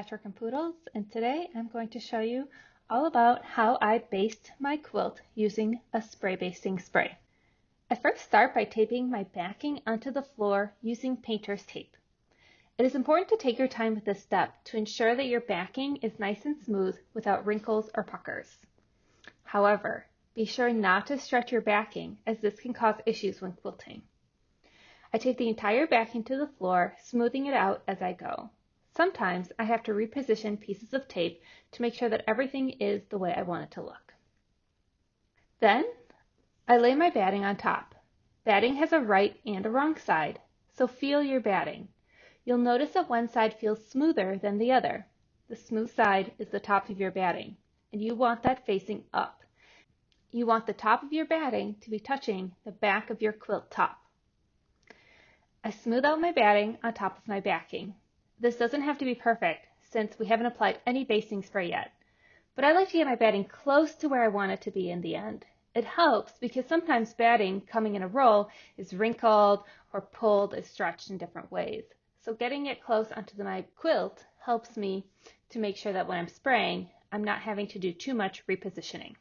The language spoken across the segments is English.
Patchwork and Poodles, and today I'm going to show you all about how I baste my quilt using a spray basting spray. I first start by taping my backing onto the floor using painter's tape. It is important to take your time with this step to ensure that your backing is nice and smooth without wrinkles or puckers. However, be sure not to stretch your backing, as this can cause issues when quilting. I tape the entire backing to the floor, smoothing it out as I go. Sometimes I have to reposition pieces of tape to make sure that everything is the way I want it to look. Then, I lay my batting on top. Batting has a right and a wrong side, so feel your batting. You'll notice that one side feels smoother than the other. The smooth side is the top of your batting, and you want that facing up. You want the top of your batting to be touching the back of your quilt top. I smooth out my batting on top of my backing. This doesn't have to be perfect since we haven't applied any basting spray yet, but I like to get my batting close to where I want it to be in the end. It helps because sometimes batting coming in a roll is wrinkled or pulled and stretched in different ways. So getting it close onto my quilt helps me to make sure that when I'm spraying, I'm not having to do too much repositioning.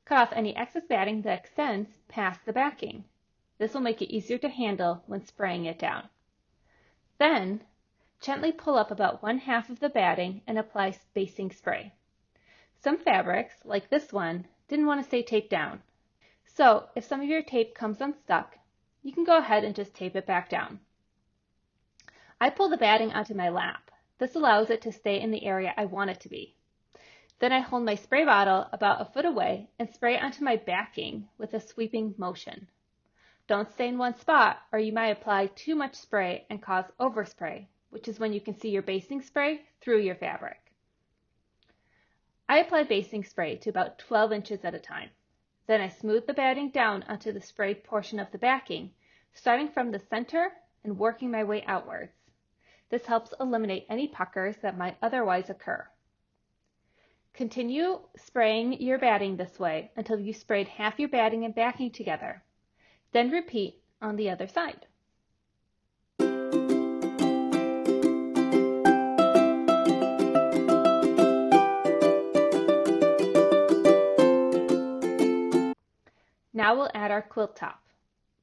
Cut off any excess batting that extends past the backing. This will make it easier to handle when spraying it down. Then, gently pull up about 1/2 of the batting and apply basting spray. Some fabrics, like this one, didn't want to stay taped down. So, if some of your tape comes unstuck, you can go ahead and just tape it back down. I pull the batting onto my lap. This allows it to stay in the area I want it to be. Then I hold my spray bottle about 1 foot away and spray onto my backing with a sweeping motion. Don't stay in one spot or you might apply too much spray and cause overspray, which is when you can see your basting spray through your fabric. I apply basting spray to about 12 inches at a time. Then I smooth the batting down onto the sprayed portion of the backing, starting from the center and working my way outwards. This helps eliminate any puckers that might otherwise occur. Continue spraying your batting this way until you've sprayed half your batting and backing together. Then repeat on the other side. Now we'll add our quilt top.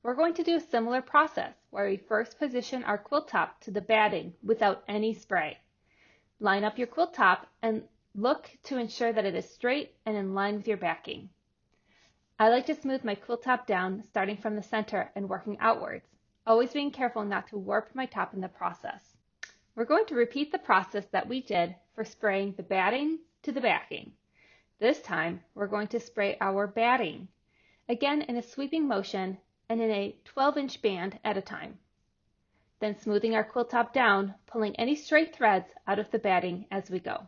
We're going to do a similar process where we first position our quilt top to the batting without any spray. Line up your quilt top and look to ensure that it is straight and in line with your backing. I like to smooth my quilt top down starting from the center and working outwards, always being careful not to warp my top in the process. We're going to repeat the process that we did for spraying the batting to the backing. This time we're going to spray our batting, again in a sweeping motion and in a 12-inch band at a time. Then smoothing our quilt top down, pulling any stray threads out of the batting as we go.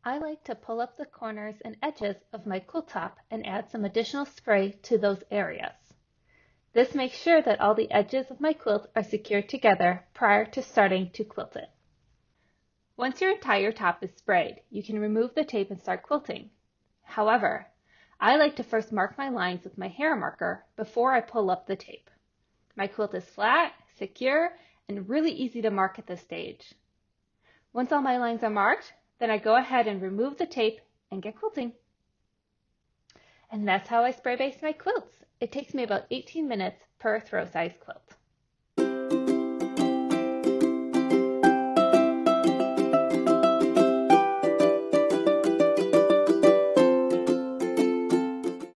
I like to pull up the corners and edges of my quilt top and add some additional spray to those areas. This makes sure that all the edges of my quilt are secured together prior to starting to quilt it. Once your entire top is sprayed, you can remove the tape and start quilting. However, I like to first mark my lines with my hair marker before I pull up the tape. My quilt is flat, secure, and really easy to mark at this stage. Once all my lines are marked, then I go ahead and remove the tape and get quilting. And that's how I spray baste my quilts. It takes me about 18 minutes per throw size quilt.